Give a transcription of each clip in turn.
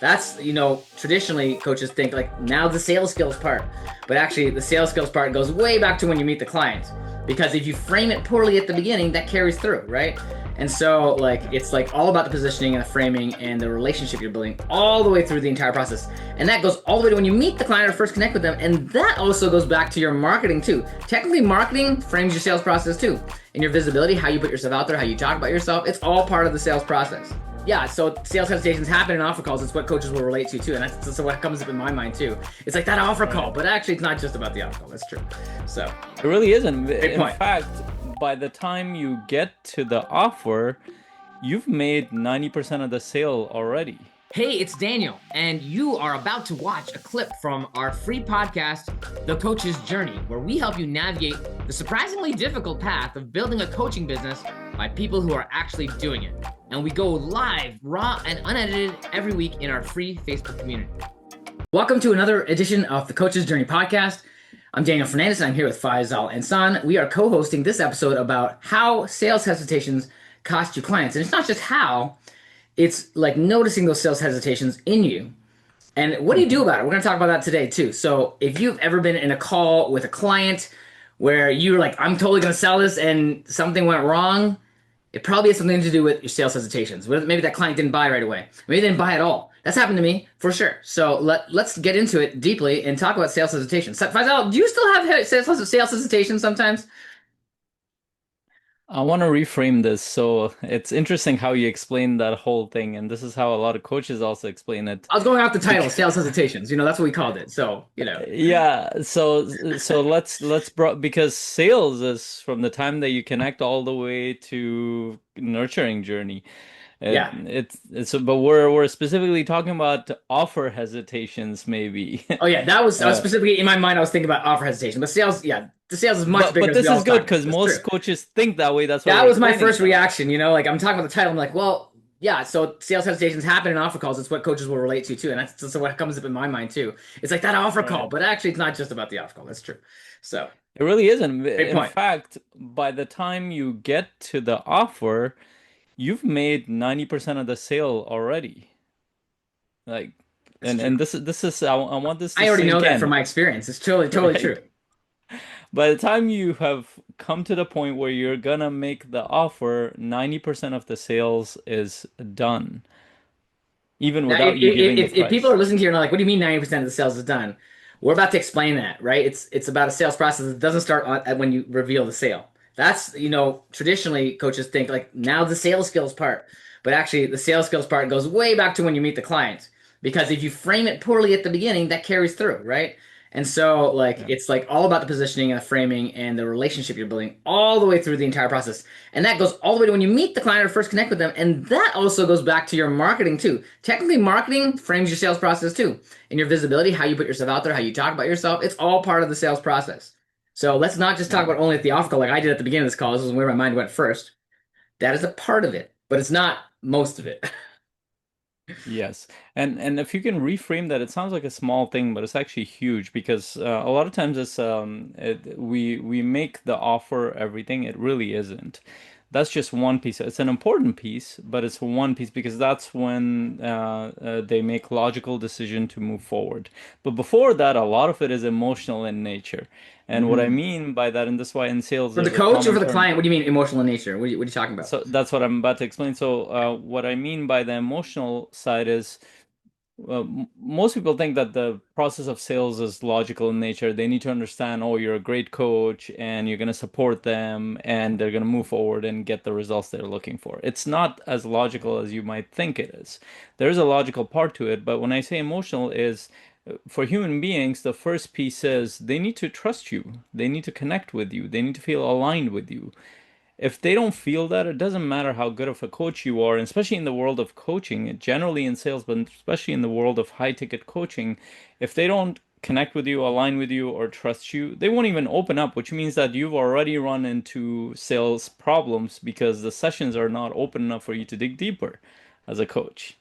That's, traditionally coaches think like now the sales skills part, but actually the sales skills part goes way back to when you meet the client. Because if you frame it poorly at the beginning, that carries through, right? And so it's like all about the positioning and the framing and the relationship you're building all the way through the entire process. And that goes all the way to when you meet the client or first connect with them. And that also goes back to your marketing too. Technically, marketing frames your sales process too. And your visibility, how you put yourself out there, how you talk about yourself, it's all part of the sales process. Yeah, so sales hesitations happen in offer calls. It's what coaches will relate to too, and that's what comes up in my mind too. It's like that offer call, but actually it's not just about the offer call. That's true. So It really isn't. great In point. fact, by the time you get to the offer, you've made 90% of the sale already. Hey, it's Daniel, and you are about to watch a clip from our free podcast, The Coach's Journey, where we help you navigate the surprisingly difficult path of building a coaching business by people who are actually doing it. And we go live, raw, and unedited every week in our free Facebook community. Welcome to another edition of the Coach's Journey podcast. I'm Daniel Fernandes, and I'm here with Faisal Ensaun. We are co-hosting this episode about how sales hesitations cost you clients. And it's not just how, it's like noticing those sales hesitations in you. And what do you do about it? We're going to talk about that today too. So if you've ever been in a call with a client where you're like, I'm totally going to sell this and something went wrong, it probably has something to do with your sales hesitations. Maybe that client didn't buy right away. Maybe they didn't buy at all. That's happened to me for sure. So let's get into it deeply and talk about sales hesitations. Faisal, do you still have sales hesitations sometimes? I want to reframe this. So it's interesting how you explain that whole thing, and this is how a lot of coaches also explain it. I was going off the title, sales hesitations. That's what we called it. So, Yeah, so because sales is from the time that you connect all the way to nurturing journey. Yeah. But we're specifically talking about offer hesitations, maybe. Oh yeah, that was specifically in my mind. I was thinking about offer hesitation, but sales, yeah, the sales is much bigger. But this is good because most coaches think that way. That's what that was my first reaction. Like I'm talking about the title. I'm like, well, yeah. So sales hesitations happen in offer calls. It's what coaches will relate to too, and that's what comes up in my mind too. It's like that offer call, but actually it's not just about the offer call. That's true. So it really isn't. Great point. In fact, by the time you get to the offer, you've made 90% of the sale already. And this is I want this to I already know sink that in. from my experience. It's totally Right? true. By the time you have come to the point where you're gonna make the offer, 90% of the sales is done. Even Now, without you giving the if price. people are listening here and are like, what do you mean 90% of the sales is done? We're about to explain that, right? It's about a sales process that doesn't start when you reveal the sale. That's, traditionally coaches think like now the sales skills part, but actually the sales skills part goes way back to when you meet the client. Because if you frame it poorly at the beginning, that carries through, right? And so it's like all about the positioning and the framing and the relationship you're building all the way through the entire process. And that goes all the way to when you meet the client or first connect with them. And that also goes back to your marketing too. Technically, marketing frames your sales process too. And your visibility, how you put yourself out there, how you talk about yourself, it's all part of the sales process. So let's not just talk about only at the offer call like I did at the beginning of this call. This is where my mind went first. That is a part of it, but it's not most of it. Yes. And if you can reframe that, it sounds like a small thing, but it's actually huge because a lot of times we make the offer everything. It really isn't. That's just one piece. It's an important piece, but it's one piece because that's when they make logical decision to move forward. But before that, a lot of it is emotional in nature. And what I mean by that, and this is why in sales, For the there's a coach or common for the term. client, what do you mean emotional in nature? What are you talking about? So that's what I'm about to explain. So what I mean by the emotional side is most people think that the process of sales is logical in nature. They need to understand, oh, you're a great coach and you're going to support them and they're going to move forward and get the results they're looking for. It's not as logical as you might think it is. There's a logical part to it, but when I say emotional is for human beings, the first piece is they need to trust you. They need to connect with you. They need to feel aligned with you. If they don't feel that, it doesn't matter how good of a coach you are, and especially in the world of coaching, generally in sales, but especially in the world of high ticket coaching, if they don't connect with you, align with you, or trust you, they won't even open up, which means that you've already run into sales problems because the sessions are not open enough for you to dig deeper as a coach.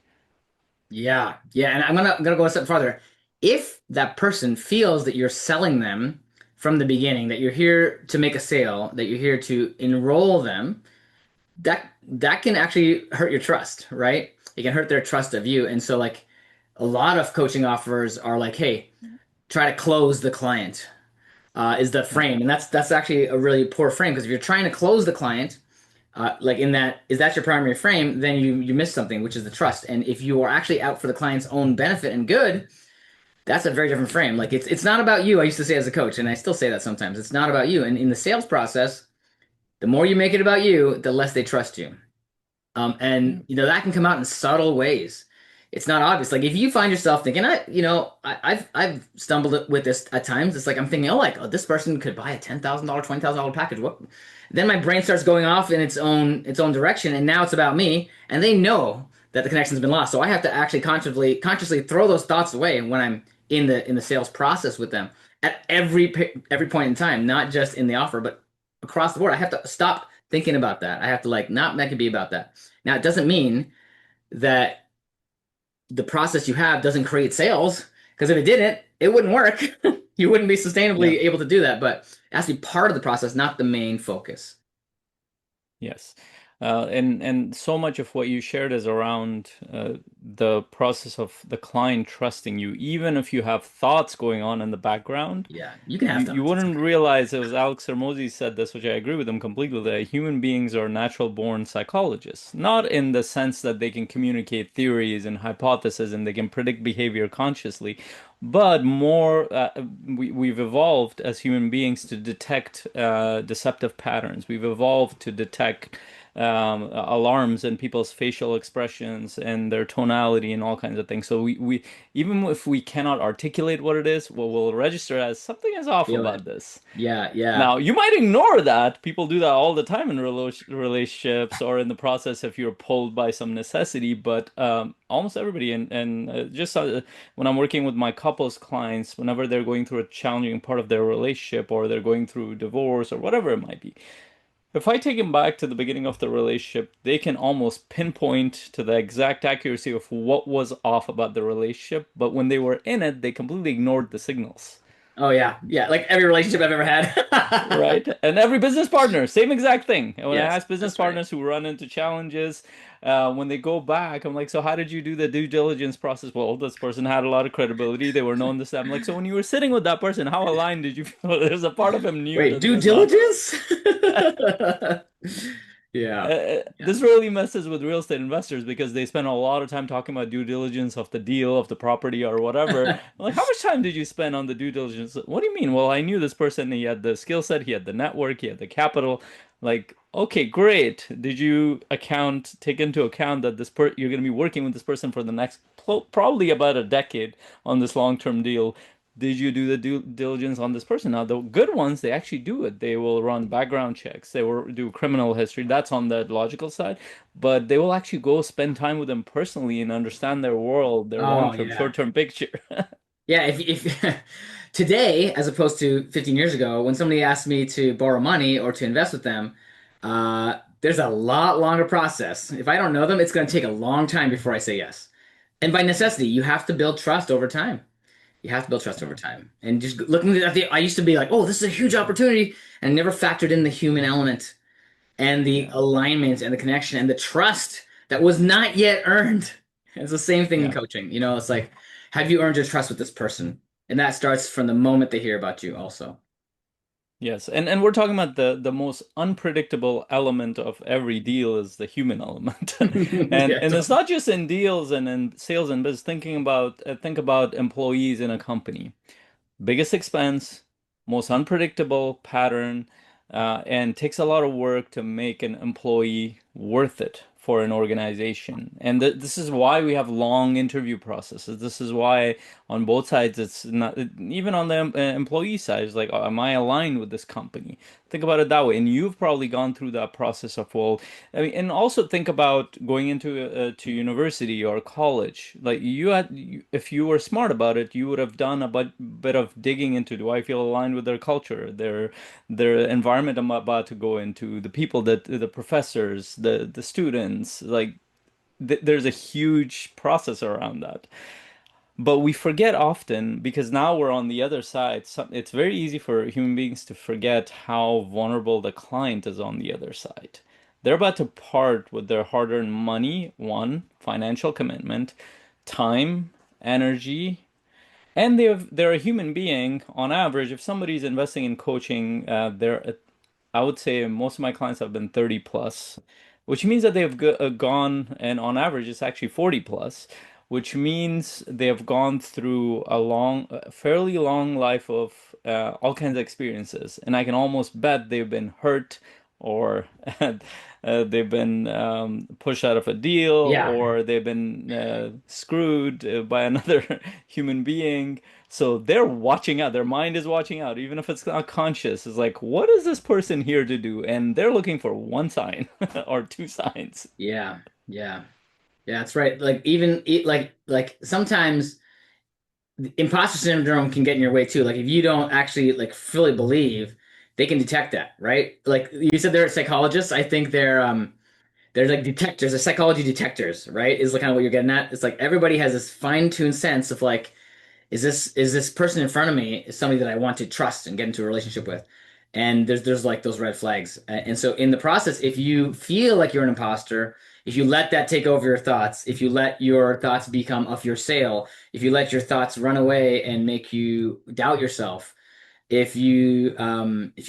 Yeah, and I'm gonna go a step farther. If that person feels that you're selling them from the beginning, that you're here to make a sale, that you're here to enroll them, that can actually hurt your trust, right? It can hurt their trust of you. And so a lot of coaching offers are like, hey, try to close the client, is the Yeah. frame. And that's actually a really poor frame, because if you're trying to close the client, like in that, is that your primary frame, then you miss something, which is the trust. And if you are actually out for the client's own benefit and good, that's a very different frame. Like it's not about you. I used to say as a coach, and I still say that sometimes. It's not about you. And in the sales process, the more you make it about you, the less they trust you. Yeah. And that can come out in subtle ways. It's not obvious. Like if you find yourself thinking, I've stumbled with this at times. It's like I'm thinking, oh, this person could buy a $10,000, $20,000 package. What? Then my brain starts going off in its own direction, and now it's about me. And they know that the connection's been lost. So I have to actually consciously throw those thoughts away when I'm in the sales process with them at every point in time, not just in the offer, but across the board. I have to stop thinking about that. I have to like not make it be about that. Now, it doesn't mean that the process you have doesn't create sales, because if it didn't, it wouldn't work. You wouldn't be Yeah. sustainably able to do that, but it has to be part of the process, not the main focus. Yes. And so much of what you shared is around the process of the client trusting you, even if you have thoughts going on in the background. Yeah, you can have You thoughts. It's wouldn't okay. realize, it was Alex Hermosi said this, which I agree with him completely, that human beings are natural born psychologists, not in the sense that they can communicate theories and hypotheses and they can predict behavior consciously, but more, we've evolved as human beings to detect deceptive patterns. We've evolved to detect alarms in people's facial expressions and their tonality and all kinds of things. So we even if we cannot articulate what it is, what we'll register as something is off Feel it. about this. Yeah, yeah. Now, you might ignore that. People do that all the time in relationships or in the process if you're pulled by some necessity. But almost everybody, and just when I'm working with my couples clients, whenever they're going through a challenging part of their relationship or they're going through divorce or whatever it might be, if I take them back to the beginning of the relationship, they can almost pinpoint to the exact accuracy of what was off about the relationship. But when they were in it, they completely ignored the signals. Oh yeah, yeah. Like every relationship I've ever had. Right. And every business partner, same exact thing. And when I Yes, ask business that's right. partners who run into challenges, when they go back, I'm like, so how did you do the due diligence process? Well, this person had a lot of credibility. They were known this. That. I'm like, so when you were sitting with that person, how aligned did you feel? There's a part of him knew Wait, that due they're not. diligence? Yeah. Yeah. This really messes with real estate investors because they spend a lot of time talking about due diligence of the deal, of the property, or whatever. I'm like, how much time did you spend on the due diligence? What do you mean? Well, I knew this person. He had the skill set, he had the network, he had the capital. Like, okay, great. Did you take into account that you're going to be working with this person for the next probably about a decade on this long-term deal? Did you do the due diligence on this person? Now, the good ones, they actually do it. They will run background checks. They will do criminal history. That's on the logical side. But they will actually go spend time with them personally and understand their world, their Oh long-term, yeah. short-term picture. Yeah, if today, as opposed to 15 years ago, when somebody asks me to borrow money or to invest with them, there's a lot longer process. If I don't know them, it's going to take a long time before I say yes. And by necessity, you have to build trust over time. You have to build trust over Yeah. time. And just looking at I used to be like, oh, this is a huge opportunity, and never factored in the human element and the Yeah. alignment and the connection and the trust that was not yet earned. It's the same thing in Yeah. coaching. It's like, have you earned your trust with this person? And that starts from the moment they hear about you also. Yes, and we're talking about the most unpredictable element of every deal is the human element, and Yeah, and it's not just in deals and in sales and business. Think about employees in a company. Biggest expense, most unpredictable pattern, and takes a lot of work to make an employee worth it for an organization. And this is why we have long interview processes. This is why on both sides, it's not even on the employee side. It's like, oh, am I aligned with this company? Think about it that way. And you've probably gone through that process of, well, I mean, and also think about going into to university or college. Like if you were smart about it, you would have done a bit of digging into, do I feel aligned with their culture, their environment I'm about to go into, the people that the professors, the students, like there's a huge process around that. But we forget often because now we're on the other side. It's very easy for human beings to forget how vulnerable the client is on the other side. They're about to part with their hard-earned money, one, financial commitment, time, energy, and they're a human being on average. If somebody's investing in coaching, they're I would say most of my clients have been 30 plus, which means that they've gone, and on average, it's actually 40 plus, which means they have gone through fairly long life of all kinds of experiences. And I can almost bet they've been hurt or they've been pushed out of a deal Yeah. or they've been screwed by another human being. So they're watching out. Their mind is watching out, even if it's not conscious. It's like, what is this person here to do? And they're looking for one sign or two signs. Yeah. Yeah. Yeah, that's right. Like even like sometimes imposter syndrome can get in your way too. Like if you don't actually like fully believe, they can detect that, right? Like you said, they're psychologists. I think they're like detectors, they're psychology detectors, right? Is like kind of what you're getting at. It's like everybody has this fine-tuned sense of like, is this person in front of me is somebody that I want to trust and get into a relationship with? And there's like those red flags. And so in the process, if you feel like you're an imposter, if you let that take over your thoughts, if you let your thoughts become of your sale, if you let your thoughts run away and make you doubt yourself, if you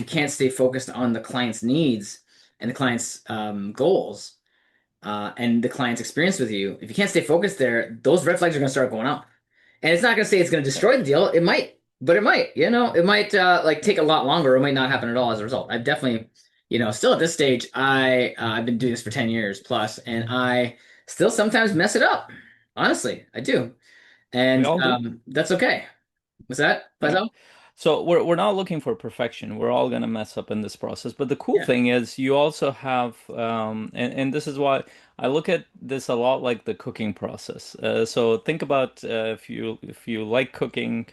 can't stay focused on the client's needs and the client's goals, and the client's experience with you, if you can't stay focused there, those red flags are going to start going up. And it's not going to say it's going to Yeah. destroy the deal. It might, but it might, it might like take a lot longer. It might not happen at all as a result. I've definitely, still at this stage, I've been doing this for 10 years plus, and I still sometimes mess it up. Honestly, I do. We And all do. that's okay. What's that, Yeah. Faisal? So we're not looking for perfection. We're all gonna mess up in this process. But the cool Yeah. thing is you also have and this is why I look at this a lot like the cooking process. So think about if you like cooking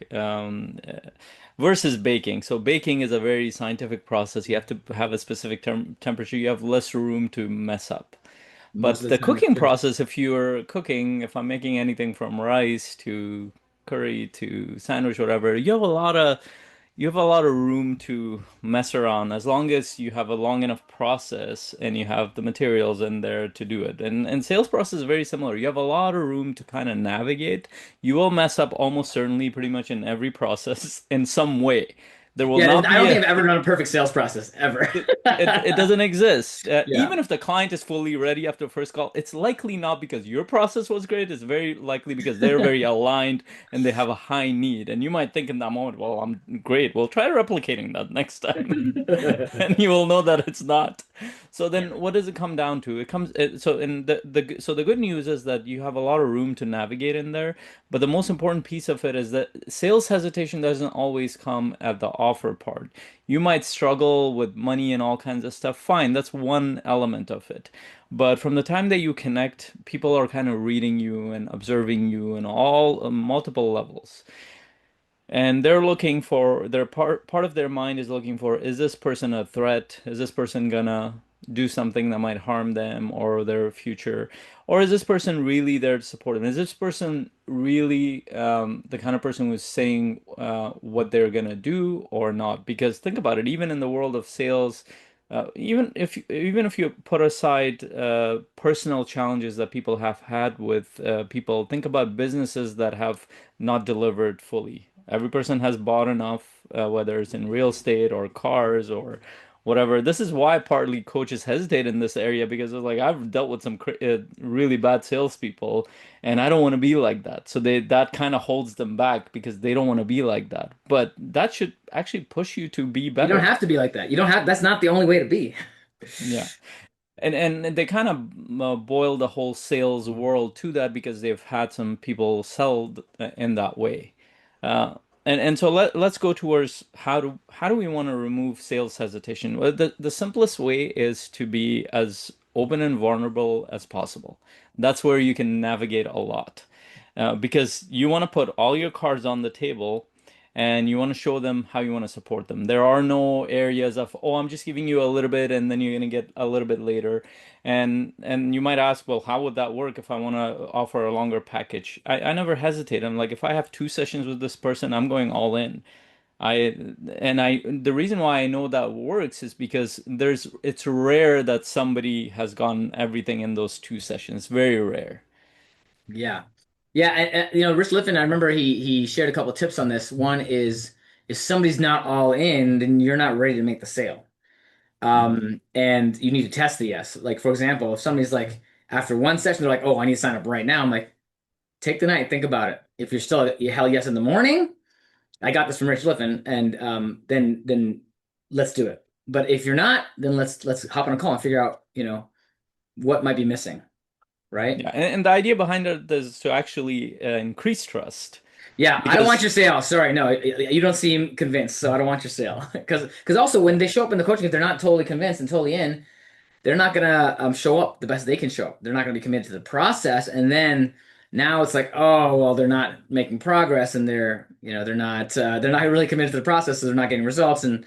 versus baking. So baking is a very scientific process. You have to have a specific temperature. You have less room to mess up. Most But of the the time, it's cooking true. process, if you're cooking, if I'm making anything from rice to curry to sandwich, whatever, you have a lot of room to mess around as long as you have a long enough process and you have the materials in there to do it. And sales process is very similar. You have a lot of room to kind of navigate. You will mess up almost certainly pretty much in every process in some way. There will Yeah, not I be don't a think I've ever done a perfect sales process ever. it doesn't exist. Yeah. Even if the client is fully ready after the first call, it's likely not because your process was great. It's very likely because they're very aligned and they have a high need. And you might think in that moment, well, I'm great. Well, try replicating that next time. And you will know that it's not. So Yeah. then what does it come down to? It comes so in the good news is that you have a lot of room to navigate in there, but the most important piece of it is that sales hesitation doesn't always come at the offer part. You might struggle with money and all kinds of stuff. Fine, that's one element of it. But from the time that you connect, people are kind of reading you and observing you in all multiple levels. And they're looking for their part of their mind is looking for, is this person a threat? Is this person gonna do something that might harm them or their future? Or is this person really there to support them? Is this person really the kind of person who's saying what they're gonna do or not? Because think about it, even in the world of sales, even if you put aside personal challenges that people have had with people, think about businesses that have not delivered fully. Every person has bought enough, whether it's in real estate or cars or whatever. This is why partly coaches hesitate in this area because it's like I've dealt with some really bad salespeople, and I don't want to be like that. So that kind of holds them back because they don't want to be like that. But that should actually push you to be You don't better. have to be like that. You don't have, that's not the only way to be. Yeah. And they kind of boil the whole sales world to that because they've had some people sell in that way. Uh, and so let's go towards how do we want to remove sales hesitation? Well, the simplest way is to be as open and vulnerable as possible. That's where you can navigate a lot. Because you want to put all your cards on the table and you want to show them how you want to support them. There are no areas of, oh, I'm just giving you a little bit and then you're going to get a little bit later. And you might ask, well, how would that work if I want to offer a longer package? I never hesitate. I'm like, if I have 2 sessions with this person, I'm going all in. I the reason why I know that works is because it's rare that somebody has gotten everything in those 2 sessions. Very rare. Yeah. Yeah, Rich Liffen, I remember he shared a couple tips on this. One is if somebody's not all in, then you're not ready to make the sale. Mhm. And you need to test the yes. Like for example, if somebody's like after one session, they're like, "Oh, I need to sign up right now." I'm like, take the night, think about it. If you're still hell yes in the morning, I got this from Rich Liffen, and then let's do it. But if you're not, then let's hop on a call and figure out, what might be missing, right? Yeah, and the idea behind it is to actually increase trust Yeah, I don't want because your sale. Sorry, no, you don't seem convinced, so I don't want your sale. Because also when yeah, they show up in the coaching, if they're not totally convinced and totally in, they're not gonna show up the best they can show up. They're not gonna be committed to the process, and then now it's like, oh well, they're not making progress, and they're not really committed to the process, so they're not getting results, and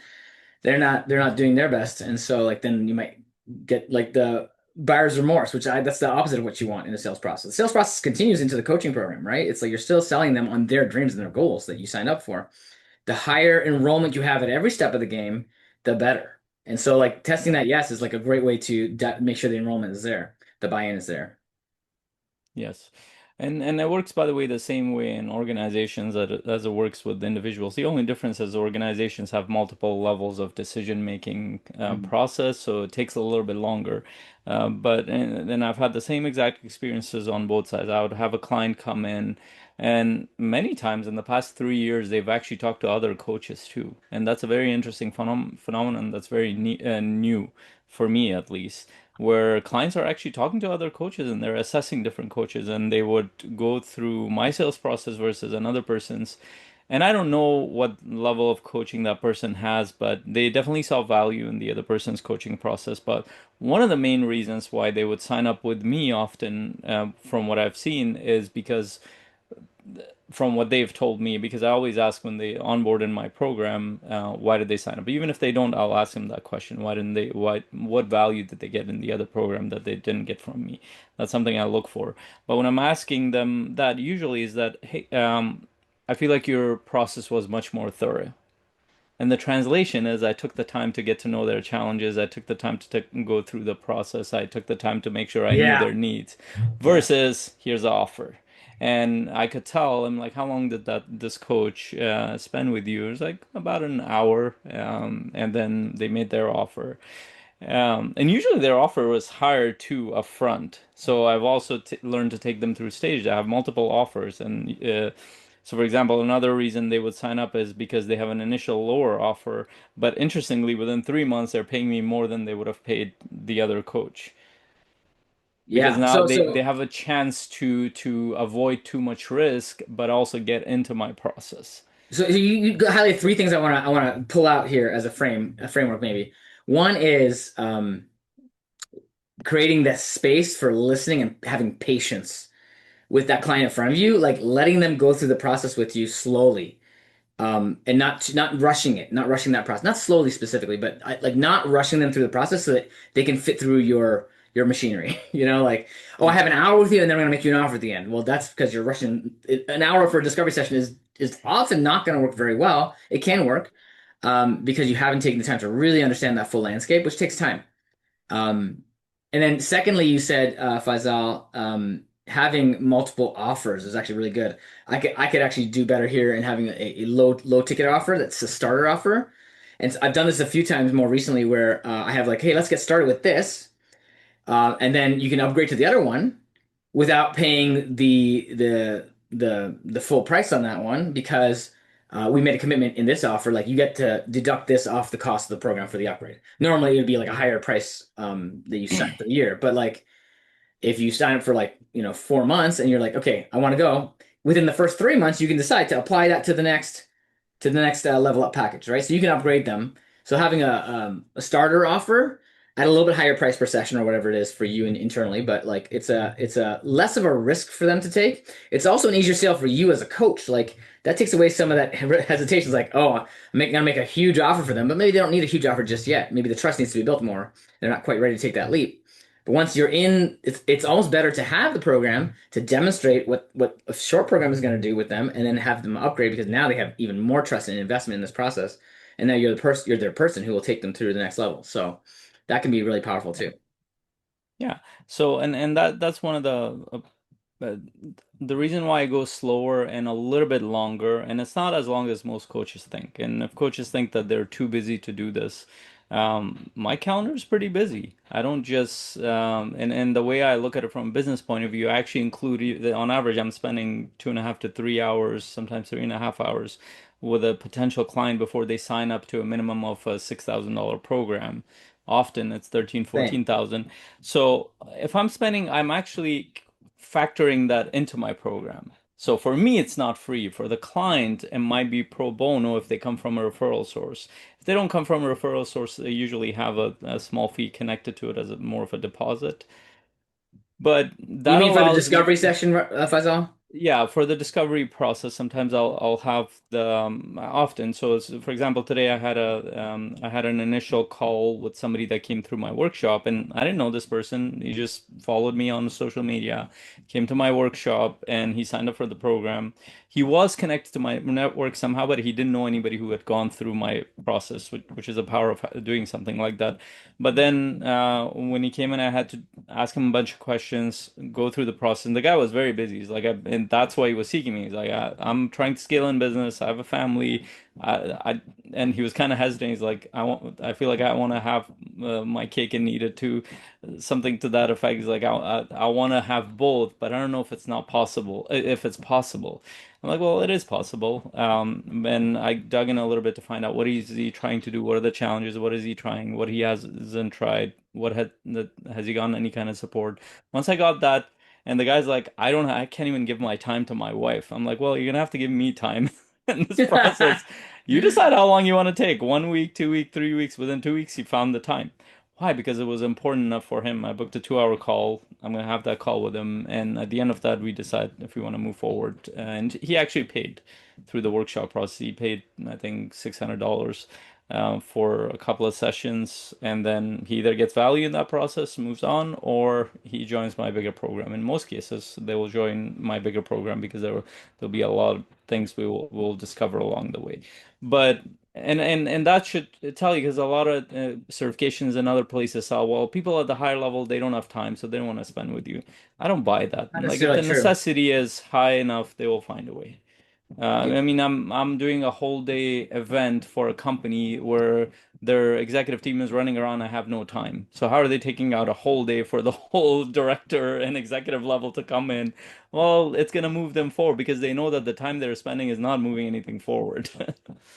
they're not doing their best, and so like then you might get like the buyer's remorse, which that's the opposite of what you want in the sales process. The sales process continues into the coaching program, right? It's like you're still selling them on their dreams and their goals that you signed up for. The higher enrollment you have at every step of the game, the better. And so like testing that yes is like a great way to make sure the enrollment is there, the buy-in is there. yes. And it works, by the way, the same way in organizations as it works with individuals. The only difference is organizations have multiple levels of decision-making Mhm. process, so it takes a little bit longer. But and then I've had the same exact experiences on both sides. I would have a client come in, and many times in the past 3 years, they've actually talked to other coaches too. And that's a very interesting phenomenon that's very new for me, at least, where clients are actually talking to other coaches and they're assessing different coaches, and they would go through my sales process versus another person's. And I don't know what level of coaching that person has, but they definitely saw value in the other person's coaching process. But one of the main reasons why they would sign up with me often, from what I've seen, is because from what they've told me, because I always ask when they onboard in my program, why did they sign up? Even if they don't, I'll ask them that question. Why didn't they? What value did they get in the other program that they didn't get from me? That's something I look for. But when I'm asking them that, usually is that, hey, I feel like your process was much more thorough. And the translation is I took the time to get to know their challenges. I took the time to go through the process. I took the time to make sure I knew Yeah. their needs Yeah. versus here's the offer. And I could tell, I'm like, how long did this coach spend with you? It was like about an hour. And then they made their offer. And usually their offer was higher too upfront. So I've also learned to take them through stages. I have multiple offers, and so for example, another reason they would sign up is because they have an initial lower offer, but interestingly, within 3 months, they're paying me more than they would have paid the other coach because Yeah. now So they so have a chance to avoid too much risk, but also get into my process. so you highlight three things I want to pull out here as a framework maybe. One is creating that space for listening and having patience with that client in front of you, like letting them go through the process with you slowly, and not rushing it, not rushing that process, not slowly specifically, but like not rushing them through the process so that they can fit through your machinery. Like, oh, I Yeah. have an hour with you, and then I'm going to make you an offer at the end. Well, that's because you're rushing. An hour for a discovery session is often not going to work very well. It can work, because you haven't taken the time to really understand that full landscape, which takes time. Um, and then secondly, you said, Faisal, having multiple offers is actually really good. I could actually do better here in having a low ticket offer that's a starter offer. And I've done this a few times more recently where I have like, hey, let's get started with this. And then you can upgrade to the other one without paying the full price on that one because we made a commitment in this offer. Like you get to deduct this off the cost of the program for the upgrade. Normally it would be like a higher price that you set for the year, but like if you sign up for like 4 months and you're like, okay, I want to go within the first 3 months, you can decide to apply that to the next level up package, right? So you can upgrade them. So having a starter offer at a little bit higher price per session or whatever it is for you and internally, but like it's a less of a risk for them to take. It's also an easier sale for you as a coach. Like that takes away some of that hesitation. It's like, oh, gonna make a huge offer for them, but maybe they don't need a huge offer just yet. Maybe the trust needs to be built more. They're not quite ready to take that leap. But once you're in, it's almost better to have the program to demonstrate what a short program is going to do with them, and then have them upgrade because now they have even more trust and investment in this process, and now you're their person who will take them through the next level. So that can be really powerful too. Yeah. So and that's one of the but the reason why I go slower and a little bit longer, and it's not as long as most coaches think. And if coaches think that they're too busy to do this, my calendar is pretty busy. I don't just, and the way I look at it from a business point of view, I actually include, on average, I'm spending 2.5 to 3 hours, sometimes 3.5 hours with a potential client before they sign up to a minimum of a $6,000 program. Often it's 13, Same. 14,000. So if I'm spending, I'm actually factoring that into my program. So for me, it's not free. For the client, it might be pro bono if they come from a referral source. If they don't come from a referral source, they usually have a small fee connected to it as more of a deposit. But You that mean for the allows discovery me, section, Faisal? yeah, for the discovery process, sometimes I'll have the often. So, for example, today I had an initial call with somebody that came through my workshop, and I didn't know this person. He just followed me on social media, came to my workshop, and he signed up for the program. He was connected to my network somehow, but he didn't know anybody who had gone through my process, which is the power of doing something like that. But then when he came in, I had to ask him a bunch of questions, go through the process. And the guy was very busy. He's like, and that's why he was seeking me. He's like, I'm trying to scale in business. I have a family. And he was kind of hesitant. He's like, I feel like I want to have my cake and eat it too, something to that effect. He's like, I want to have both, but I don't know if it's not possible, if it's possible. I'm like, well, it is possible. And I dug in a little bit to find out what is he trying to do, what are the challenges, what is he trying, what he hasn't tried, has he gotten any kind of support. Once I got that, and the guy's like, I can't even give my time to my wife. I'm like, well, you're gonna have to give me time in this process. You decide how long you want to take, 1 week, 2 week, 3 weeks. Within 2 weeks, he found the time. Why? Because it was important enough for him. I booked a 2 hour call. I'm gonna have that call with him, and at the end of that, we decide if we want to move forward. And he actually paid through the workshop process. He paid, I think, $600 for a couple of sessions, and then he either gets value in that process, moves on, or he joins my bigger program. In most cases, they will join my bigger program because there'll be a lot of things we'll discover along the way. But and that should tell you because a lot of certifications in other places say, well, people at the higher level they don't have time, so they don't want to spend with you. I don't buy that. Not Like if the necessarily true. necessity is high enough, they will find a way. I mean, I'm doing a whole day event for a company where their executive team is running around. I have no time. So how are they taking out a whole day for the whole director and executive level to come in? Well, it's gonna move them forward because they know that the time they're spending is not moving anything forward.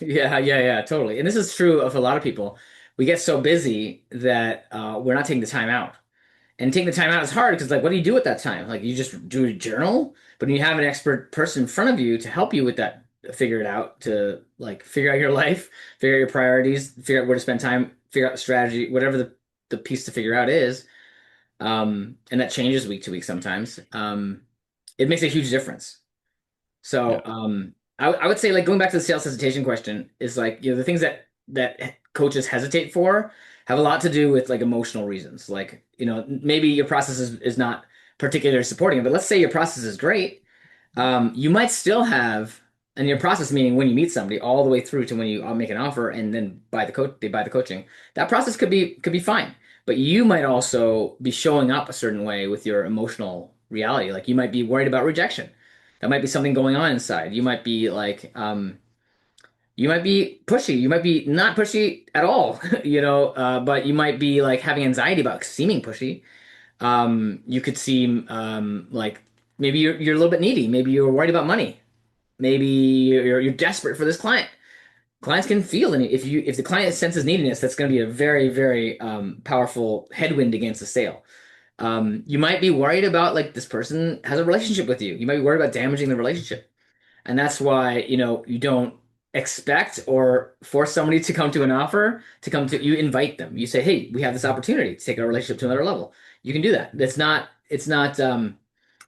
Yeah, yeah, yeah, totally. And this is true of a lot of people. We get so busy that we're not taking the time out. And taking the time out is hard because, like, what do you do at that time? Like, you just do a journal, but when you have an expert person in front of you to help you with that, figure it out, to like figure out your life, figure out your priorities, figure out where to spend time, figure out the strategy, whatever the piece to figure out is. And that changes week to week sometimes. It makes a huge difference. Yeah, So I would say like going back to the sales hesitation question is like the things that coaches hesitate for have a lot to do with like emotional reasons. Like maybe your process is not particularly supporting it, but let's say your process is great. You might still have and your process meaning when you meet somebody all the way through to when you make an offer and then they buy the coaching. That process could be fine, but you might also be showing up a certain way with your emotional reality. Like you might be worried about rejection. That might be something going on inside. You might be like, you might be pushy. You might be not pushy at all, but you might be like having anxiety about seeming pushy. You could seem like maybe you're a little bit needy. Maybe you're worried about money. Maybe you're desperate for this client. Clients can feel it. If the client senses neediness, that's going to be a very, very powerful headwind against a sale. You might be worried about like this person has a relationship with you. You might be worried about damaging the relationship. And that's why, you don't expect or force somebody to come to an offer to come to you invite them. You say, "Hey, we have this opportunity to take our relationship to another level." You can do that. It's not it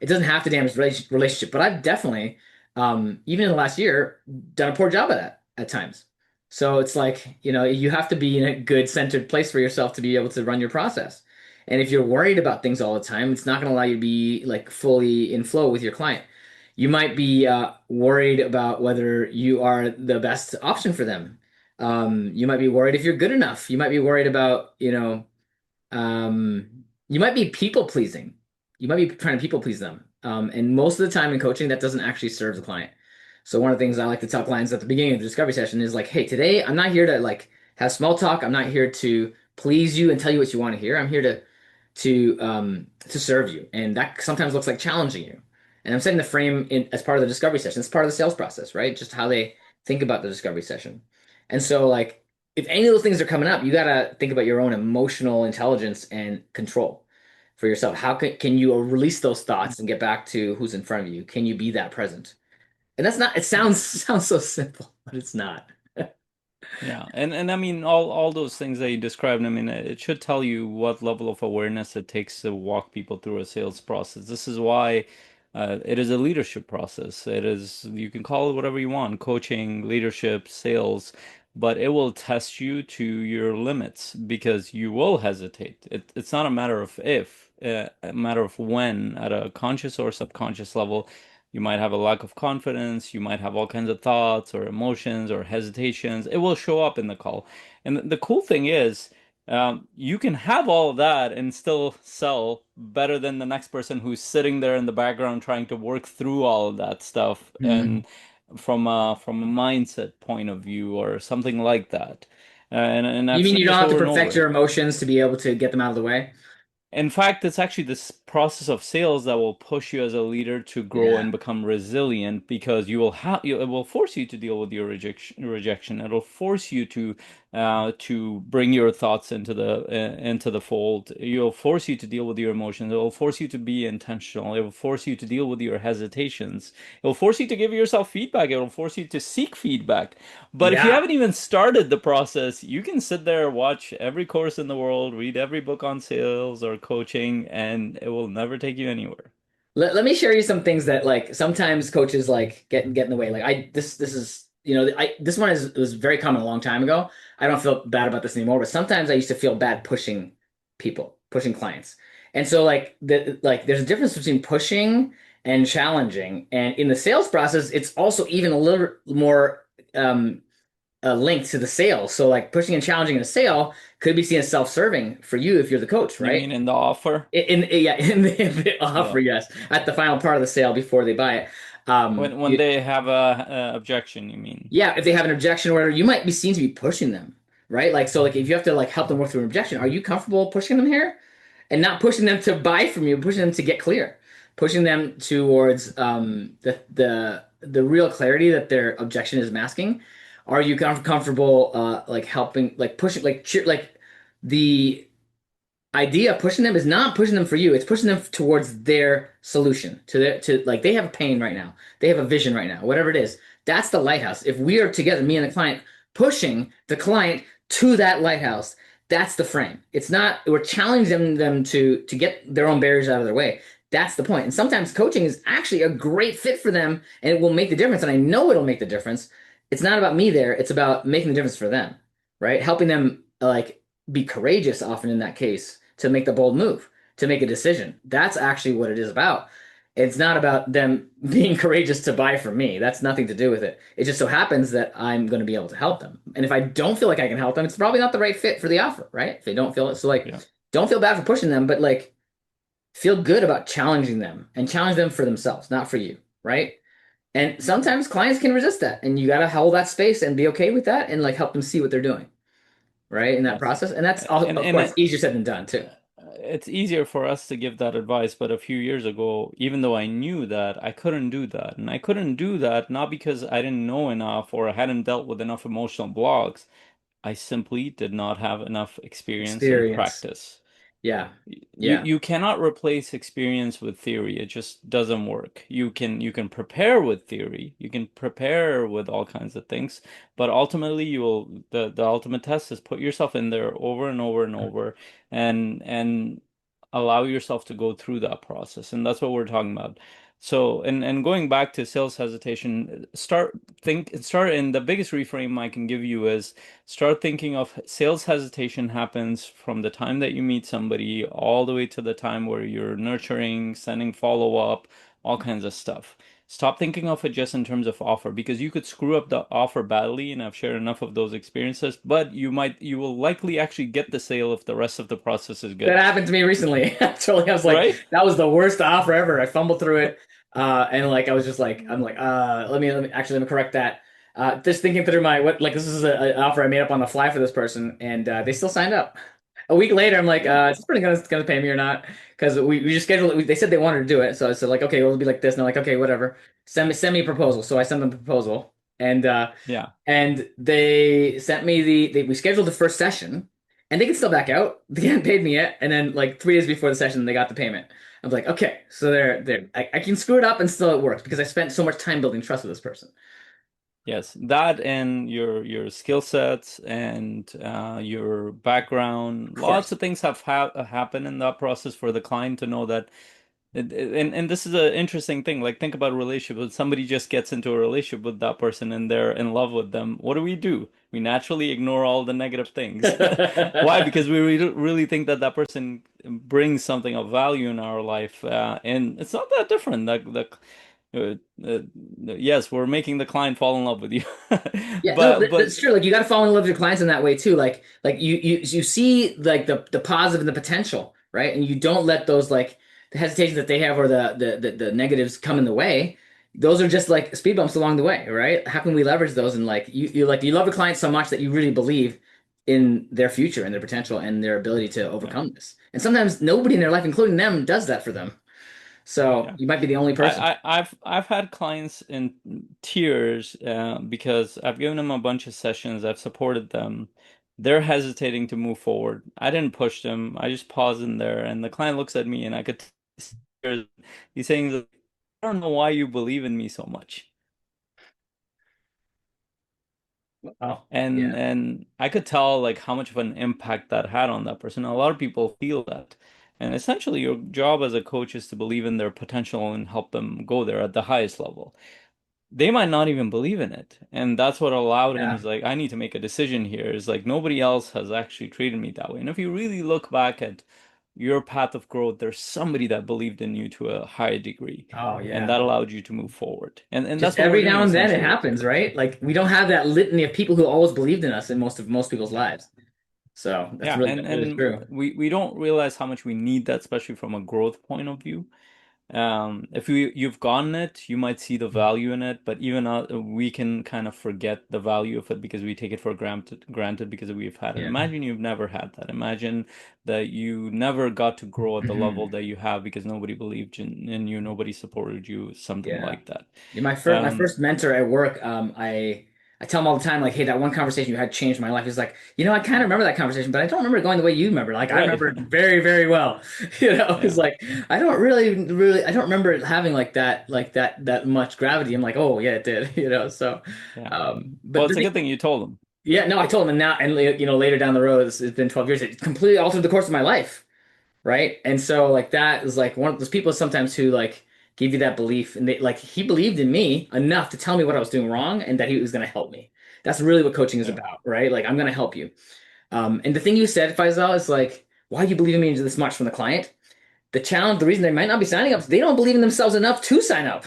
doesn't have to damage the relationship, but I've definitely even in the last year done a poor job of that at times. So it's like, you have to be in a good centered place for yourself to be able to run your process. And if you're worried about things all the time, it's not going to allow you to be like fully in flow with your client. You might be worried about whether you are the best option for them. You might be worried if you're good enough. You might be worried about, you might be people pleasing. You might be trying to people please them. And most of the time in coaching, that doesn't actually serve the client. So one of the things I like to tell clients at the beginning of the discovery session is like, hey, today I'm not here to like have small talk. I'm not here to please you and tell you what you want to hear. I'm here to serve you. And that sometimes looks like challenging you. And I'm setting the frame as part of the discovery session. It's part of the sales process, right? Just how they think about the discovery session. And so like if any of those things are coming up, you gotta think about your own emotional intelligence and control for yourself. How can you release those thoughts and get back to who's in front of you? Can you be that present? And that's not, it sounds sounds so simple, but it's not. Yeah, and I mean all those things that you described, I mean it should tell you what level of awareness it takes to walk people through a sales process. This is why it is a leadership process. It is, you can call it whatever you want, coaching, leadership, sales, but it will test you to your limits because you will hesitate. It's not a matter of if, a matter of when at a conscious or subconscious level. You might have a lack of confidence. You might have all kinds of thoughts or emotions or hesitations. It will show up in the call. And the cool thing is, you can have all of that and still sell better than the next person who's sitting there in the background trying to work through all of that stuff Mhm. and from a mindset point of view or something like that. And You I've mean seen you don't this have to over and perfect over. your emotions to be able to get them out of the way? In fact, it's actually this process of sales that will push you as a leader to grow Yeah. and become resilient because it will force you to deal with your rejection. It'll force you to bring your thoughts into the fold. It'll force you to deal with your emotions. It will force you to be intentional. It will force you to deal with your hesitations. It will force you to give yourself feedback. It will force you to seek feedback. But if you Yeah. haven't even started the process, you can sit there, watch every course in the world, read every book on sales or coaching, and it will never take you anywhere. Let me share you some things that like sometimes coaches like get in the way. Like this is this one is was very common a long time ago. I don't feel bad about this anymore, but sometimes I used to feel bad pushing people, pushing clients. And so like there's a difference between pushing and challenging. And in the sales process, it's also even a little more um linked to the sale. So like pushing and challenging in a sale could be seen as self-serving for you if you're the coach, You right? mean in the offer? Yeah, in the offer, Yeah. yes, at the final part of the sale before they buy it. When they have a objection, you mean? Yeah, if they have an objection or whatever, you might be seen to be pushing them, right? Like so, like if you have to like help them work through an objection, are you comfortable pushing them here and not pushing them to buy from you, pushing them to get clear, pushing them towards the real clarity that their objection is masking? Are you comfortable like helping, like pushing, like cheer, like the idea of pushing them is not pushing them for you. It's pushing them towards their solution, to their to like they have a pain right now. They have a vision right now, whatever it is. That's the lighthouse. If we are together, me and the client, pushing the client to that lighthouse, that's the frame. It's not we're challenging them to get their own barriers out of their way. That's the point. And sometimes coaching is actually a great fit for them and it will make the difference. And I know it'll make the difference. It's not about me there, it's about making the difference for them, right? Helping them like be courageous often in that case to make the bold move, to make a decision. That's actually what it is about. It's not about them being courageous to buy from me. That's nothing to do with it. It just so happens that I'm going to be able to help them. And if I don't feel like I can help them, it's probably not the right fit for the offer, right? If they don't feel it. So like Yeah. don't feel bad for pushing them, but like feel good about challenging them and challenge them for themselves, not for you, right? And sometimes clients can resist that and you got to hold that space and be okay with that and like help them see what they're doing, right? In that Yes. process. And that's all, And of and course, it, easier said than done too. it's easier for us to give that advice, but a few years ago, even though I knew that, I couldn't do that. And I couldn't do that not because I didn't know enough or I hadn't dealt with enough emotional blocks. I simply did not have enough experience and Experience. practice. Yeah. You Yeah. you cannot replace experience with theory. It just doesn't work. You can prepare with theory. You can prepare with all kinds of things, but ultimately you will the ultimate test is put yourself in there over and over and over and allow yourself to go through that process. And that's what we're talking about. So, and going back to sales hesitation, start and the biggest reframe I can give you is start thinking of sales hesitation happens from the time that you meet somebody all the way to the time where you're nurturing, sending follow-up, all kinds of stuff. Stop thinking of it just in terms of offer, because you could screw up the offer badly, and I've shared enough of those experiences, but you will likely actually get the sale if the rest of the process is That good, happened to me recently. Actually, I was like, right? that was the worst offer ever. I fumbled through it. And like I was just like, I'm like, let me correct that. Just thinking through my what like this is an offer I made up on the fly for this person, and they still signed up. A week later, I'm like, Yeah. is this person gonna pay me or not? Because we just scheduled it. They said they wanted to do it, so I said like, okay, well, it'll be like this. And they're like, okay, whatever. Send me a proposal. So I sent them a proposal, Yeah. and they sent me we scheduled the first session, and they can still back out. They hadn't paid me yet, and then like 3 days before the session, they got the payment. I was like, okay, so I can screw it up and still it works because I spent so much time building trust with this person. Yes, that and your skill sets and your background, Of lots course. of things have happened in that process for the client to know that. And this is an interesting thing. Like, think about a relationship. When somebody just gets into a relationship with that person and they're in love with them, what do? We naturally ignore all the negative things. Why? Because we really think that that person brings something of value in our life, and it's not that different. Uh, uh, yes, we're making the client fall in love with you, Yeah, no, but that's true. Like you got to fall in love with your clients in that way too. Like you see like the positive and the potential, right? And you don't let those like the hesitations that they have or the negatives come in the way. Those are just like speed bumps along the way, right? How can we leverage those? And like you love a client so much that you really believe in their future and their potential and their ability to yeah, overcome this. And sometimes nobody in their life, including them, does that for them. So yeah. you might be the only person. I've had clients in tears because I've given them a bunch of sessions, I've supported them. They're hesitating to move forward. I didn't push them. I just paused in there, and the client looks at me, and I could see tears. He's saying, "I don't know why you believe in me so much." Oh, And yeah. and I could tell like how much of an impact that had on that person. A lot of people feel that. And essentially, your job as a coach is to believe in their potential and help them go there at the highest level. They might not even believe in it. And that's what allowed him. Yeah. He's like, I need to make a decision here. It's like nobody else has actually treated me that way. And if you really look back at your path of growth, there's somebody that believed in you to a high degree. Oh, And yeah. that allowed you to move forward. And Just that's what we're every doing now and then it essentially. happens, right? Like we don't have that litany of people who always believed in us in most people's Yeah. lives. So Yeah, and that's really and true. we don't realize how much we need that, especially from a growth point of view. If you've gotten it, you might see the value in it, but even we can kind of forget the value of it because we take it for granted because we've had it. Yeah. Imagine you've never had that. Imagine that you never got to grow at the level Hmm. that you have because nobody believed in you, nobody supported you, something Yeah. like that. Yeah, my Um, first mentor at work, I tell him all the time, like, hey, that one conversation you had changed my life. He's like, I kind of remember that conversation, but I don't remember it going the way you remember. Like, I right. remember it very, very well. It's Yeah. like I don't remember it having that much gravity. I'm like, oh yeah, it did. So, Yeah. Well, but it's a good thing you told them. yeah, no, I told him, and now, and later down the road, it's been 12 years. It completely altered the course of my life, right? And so, like, that is like one of those people sometimes who like give you that belief, and they like he believed in me enough to tell me what I was doing wrong and that he was going to help me. That's really what coaching is Yeah. about, right? Like, I'm going to help you. And the thing you said, Faisal, is like, why do you believe in me this much from the client? The challenge, the reason they might not be signing up, is they don't believe in themselves enough to sign up,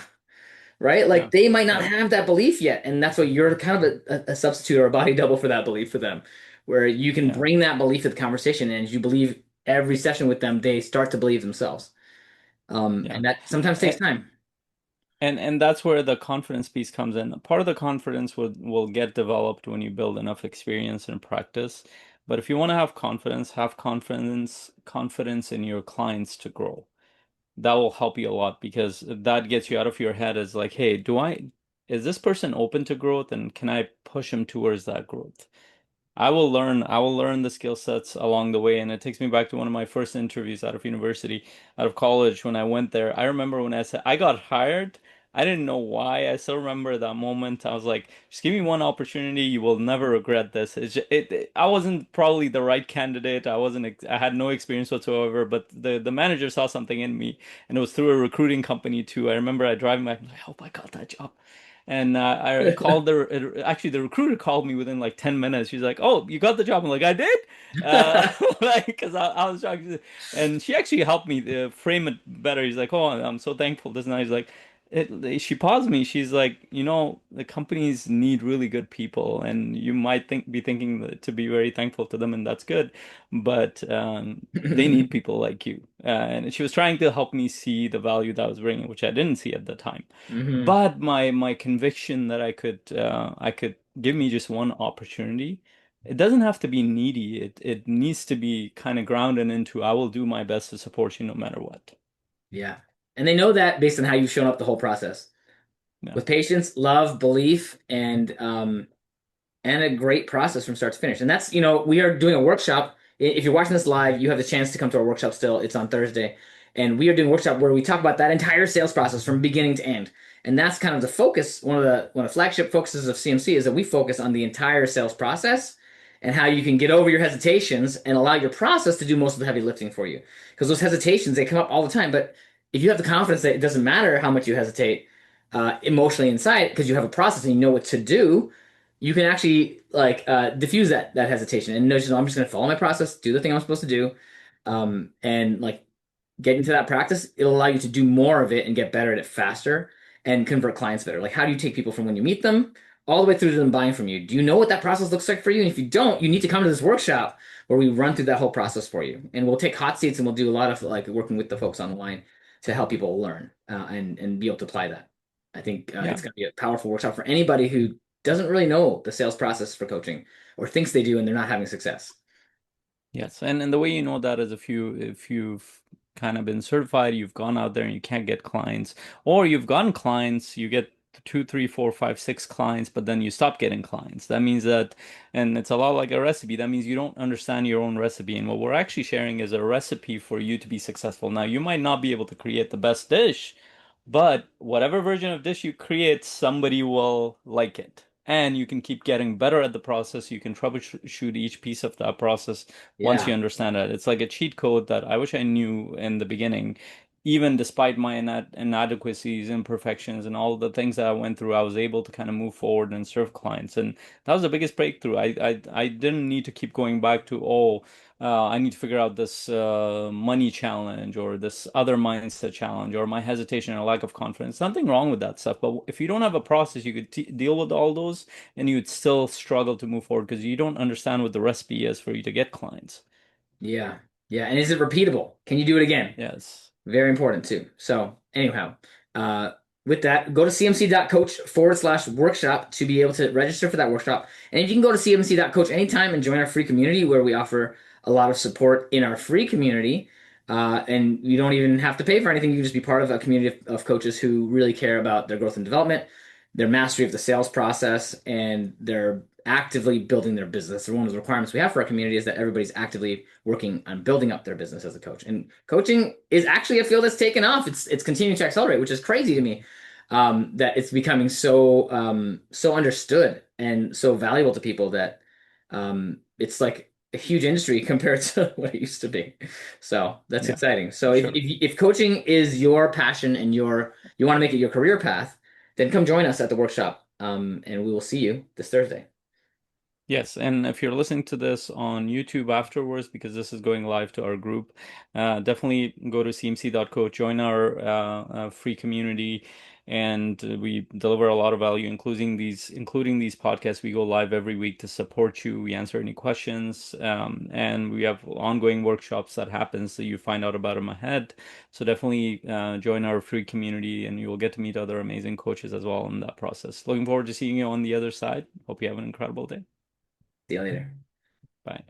right? Yeah. Like they might not Yeah. have that belief yet, and that's why you're kind of a substitute or a body double for that belief for them, where you can Yeah. bring that belief to the conversation, and as you believe every session with them, they start to believe themselves, Yeah. and that sometimes takes time. And that's where the confidence piece comes in. Part of the confidence will get developed when you build enough experience and practice. But if you want to have confidence in your clients to grow. That will help you a lot because that gets you out of your head as like, hey, is this person open to growth and can I push him towards that growth? I will learn the skill sets along the way. And it takes me back to one of my first interviews out of university, out of college when I went there. I remember when I said I got hired. I didn't know why. I still remember that moment. I was like, just give me one opportunity. You will never regret this. I wasn't probably the right candidate. I had no experience whatsoever, but the manager saw something in me and it was through a recruiting company too. I remember I driving back, I hope I got that job. And I called actually the recruiter called me within like 10 minutes. She's like, "Oh, you got the job." I'm like, "I did?" Like, because I was shocked. And she actually helped me frame it better. He's like, "Oh, I'm so thankful." This and that. He's like, she paused me. She's like, the companies need really good people, and you might be thinking to be very thankful to them, and that's good. But they need people like you. And she was trying to help me see the value that I was bringing, which I didn't see at the time. Hmm. But my conviction that I could give me just one opportunity. It doesn't have to be needy. It needs to be kind of grounded into I will do my best to support you no matter what. Yeah. And they know that based on how you've shown up the whole process Yeah. with patience, love, belief, and a great process from start to finish. And that's, we are doing a workshop. If you're watching this live, you have the chance to come to our workshop still. It's on Thursday. And we are doing a workshop where we talk about that entire sales process from beginning to end. And that's kind of the focus. One of the flagship focuses of CMC is that we focus on the entire sales process and how you can get over your hesitations and allow your process to do most of the heavy lifting for you. Because those hesitations, they come up all the time. But if you have the confidence that it doesn't matter how much you hesitate emotionally inside, because you have a process and you know what to do, you can actually like diffuse that hesitation and know, I'm just going to follow my process, do the thing I'm supposed to do, and like get into that practice. It'll allow you to do more of it and get better at it faster and convert clients better. Like, how do you take people from when you meet them all the way through to them buying from you? Do you know what that process looks like for you? And if you don't, you need to come to this workshop where we run through that whole process for you, and we'll take hot seats and we'll do a lot of like working with the folks on the line to help people learn and be able to apply that. I think Yeah. it's going to be a powerful workshop for anybody who doesn't really know the sales process for coaching or thinks they do and they're not having success. Yes, and the way you know that is if you've kind of been certified, you've gone out there and you can't get clients, or you've gotten clients, you get two, three, four, five, six clients, but then you stop getting clients. That means that, and it's a lot like a recipe. That means you don't understand your own recipe. And what we're actually sharing is a recipe for you to be successful. Now, you might not be able to create the best dish, but whatever version of dish you create, somebody will like it. And you can keep getting better at the process. You can troubleshoot each piece of that process once you Yeah. understand it. It's like a cheat code that I wish I knew in the beginning. Even despite my inadequacies, imperfections, and all the things that I went through, I was able to kind of move forward and serve clients. And that was the biggest breakthrough. I didn't need to keep going back to, I need to figure out this money challenge or this other mindset challenge or my hesitation or lack of confidence. Nothing wrong with that stuff. But if you don't have a process, you could deal with all those and you'd still struggle to move forward because you don't understand what the recipe is for you to get clients. Yeah. Yeah. And is it repeatable? Can you do it again? Yes. Very important too. So anyhow, uh, with that, go to cmc.coach/workshop to be able to register for that workshop. And if you can go to cmc.coach anytime and join our free community where we offer a lot of support in our free community. And you don't even have to pay for anything. You can just be part of a community of coaches who really care about their growth and development, their mastery of the sales process, and they're actively building their business. So one of the requirements we have for our community is that everybody's actively working on building up their business as a coach. And coaching is actually a field that's taken off. It's continuing to accelerate, which is crazy to me. That it's becoming so understood and so valuable to people that it's like a huge industry compared to what it used to be. So that's Yeah, exciting. So for if, sure. if coaching is your passion and you want to make it your career path, then come join us at the workshop. And we will see you this Thursday. Yes, and if you're listening to this on YouTube afterwards, because this is going live to our group, definitely go to cmc.coach, join our free community, and we deliver a lot of value, including these podcasts. We go live every week to support you. We answer any questions, and we have ongoing workshops that happen, so you find out about them ahead. So definitely join our free community, and you will get to meet other amazing coaches as well in that process. Looking forward to seeing you on the other side. Hope you have an incredible day. See you later. Bye.